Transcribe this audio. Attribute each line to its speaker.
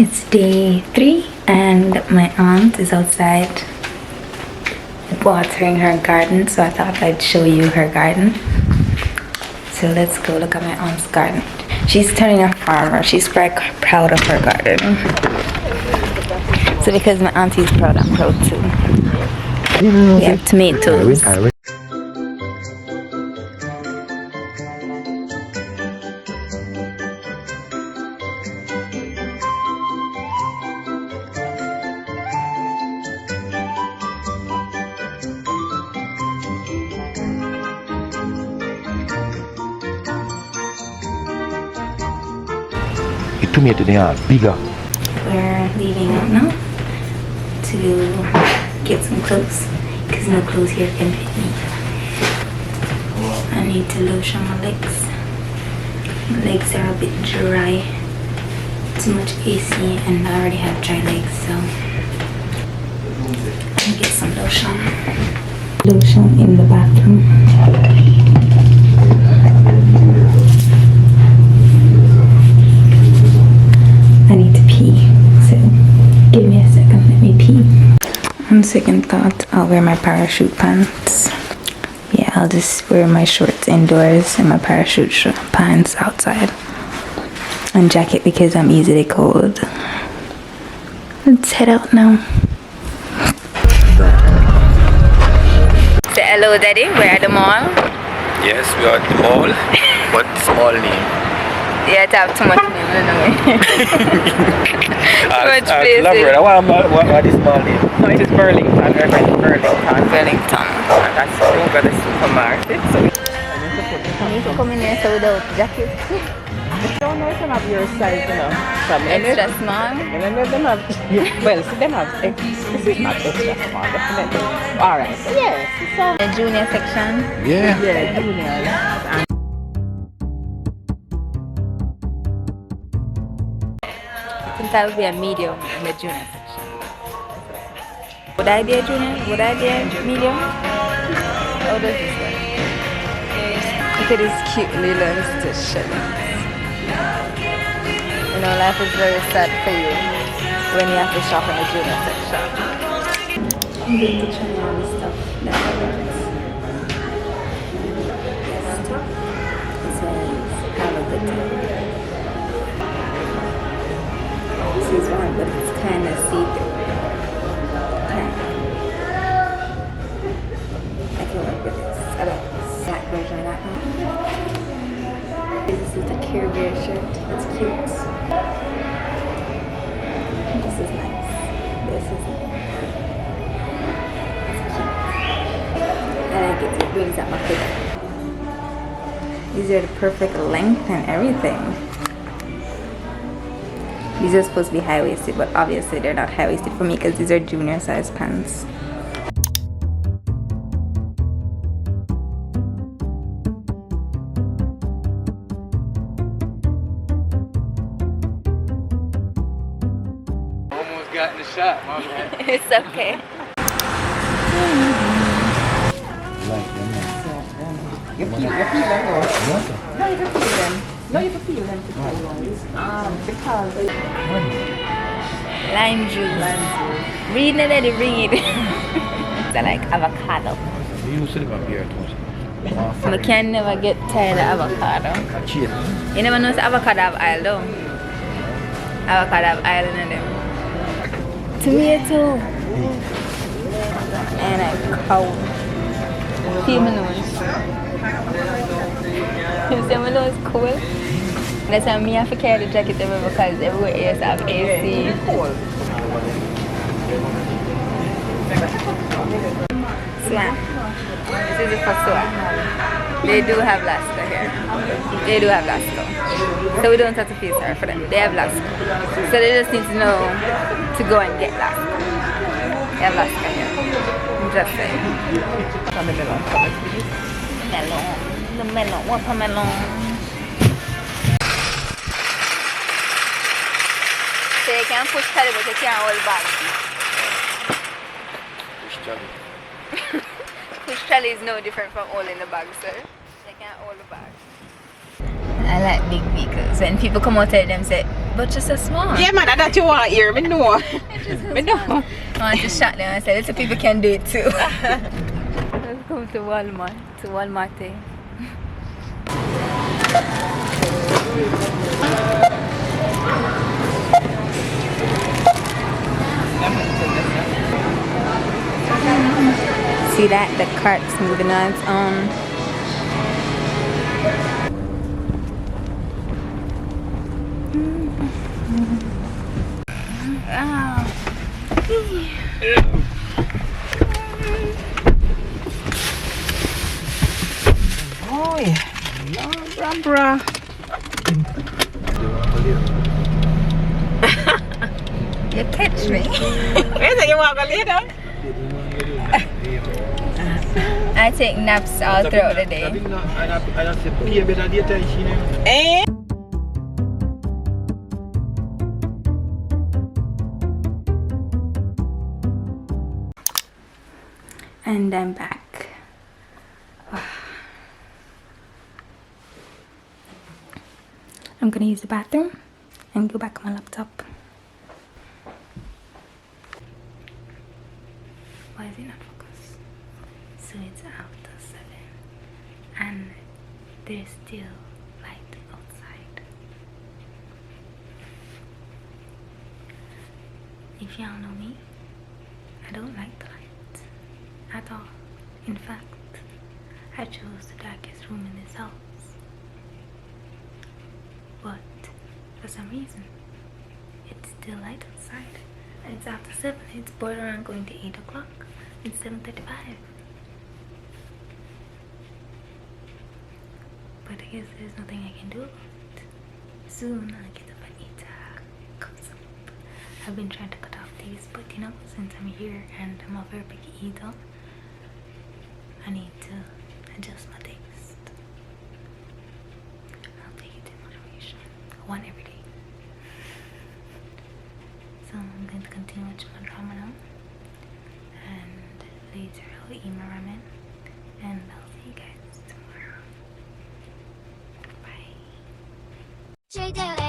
Speaker 1: It's day 3 and my aunt is outside watering her garden, so I thought I'd show you her garden. So let's go look at my aunt's garden. She's turning a farmer. She's quite proud of her garden. So because my auntie's proud, I'm proud too. We have tomatoes.
Speaker 2: Tomato they are bigger.
Speaker 1: We're leaving out now to get some clothes because no clothes here can fit me. I need to lotion my legs. My legs are a bit dry. Too much AC and I already have dry legs, so I'm gonna get some lotion. Lotion in the bathroom. I need to pee, so give me a second, let me pee. On second thought, I'll wear my parachute pants. Yeah, I'll just wear my shorts indoors and my parachute pants outside. And jacket because I'm easily cold. Let's head out now. Say hello, Daddy. We're at the mall.
Speaker 2: Yes, we are at the mall. But small name.
Speaker 1: Yeah, it have too much name, anyway. Too much places.
Speaker 2: What is small name?
Speaker 3: No, it is Burlington. I went to Burlington.
Speaker 1: Wellington.
Speaker 3: And that's over the supermarket. So
Speaker 1: I need to come in there so without jacket.
Speaker 3: I don't know if you have your size, you know. Some
Speaker 1: Extra small.
Speaker 3: And then them have, well, so them have, this is not extra small, definitely. Alright, so yes. So,
Speaker 1: The junior section.
Speaker 2: Yeah.
Speaker 3: yeah, juniors. And
Speaker 1: That would be a medium in the junior section. Would I be a junior? Would I be a medium? How does this work? Look at these cute little Mr. Shaday. You know, life is very sad for you when you have to shop in the junior section. I'm going to try all the stuff that I want. It says, have a good time. This is one, but it's kind of see-through. I can work with this. I like this black version of that one. This is the Caribbean shirt. It's cute. This is nice. This is nice. It's cute. I like it. It brings out my figure. These are the perfect length and everything. These are supposed to be high-waisted, but obviously they're not high-waisted for me because these are junior size pants.
Speaker 2: Almost got in the shot, my man.
Speaker 1: It's okay.
Speaker 3: you feel them though. No, you can feel them. No, you can feel them to tell you because
Speaker 1: Lime juice. Read it, Daddy, read. It's like avocado.
Speaker 2: You used to live up here too much.
Speaker 1: I can never get tired of avocado. You never know avocado have oil though. Avocado have oil in them. Tomato. And a cow. Feel my nose. You see my nose cool? That's why me have to carry the jacket everywhere because everywhere else have AC. Swan. This is it for Swan. They do have Lasco here. They do have Lasco. So we don't have to feel sorry for them. They have Lasco. So they just need to know to go and get Lasco. They have Lasco here. I'm just saying. Melon. The melon. Watermelon. So you can push Charlie, but you can't hold back.
Speaker 2: Push Charlie.
Speaker 1: Push Charlie is no different from holding the bag, sir. You can't hold the bag. I like big vehicles. When people come out of them say, But just a small.
Speaker 3: Yeah, man, that's you want here. Me know. Me know.
Speaker 1: I want to shut them and say, little people can do it too. Let's go to Walmart. To Walmart. See that? The cart's moving on its own.
Speaker 3: Oh yeah. Bra.
Speaker 1: You catch me.
Speaker 3: Where's it you want to later?
Speaker 1: I take naps all throughout the day.
Speaker 3: Eh?
Speaker 1: And I'm back. I'm gonna use the bathroom and go back on my laptop. Why is it not focused? So it's after 7 and there's still light outside. If y'all know me, I don't like the light at all. In fact, I chose the darkest room in this house. But for some reason, it's still light outside. And it's after 7. It's borderline going to 8 o'clock. It's 7:35. But I guess there's nothing I can do about it. Soon I'll get up and eat comes up. I've been trying to cut off these, but you know, since I'm here and I'm a very picky eater, I need to adjust my taste. I'll take it in moderation. One every day. So I'm going to continue watching my drama now. And later I'll eat my ramen. And I'll see you guys tomorrow. Bye.
Speaker 4: Shayde.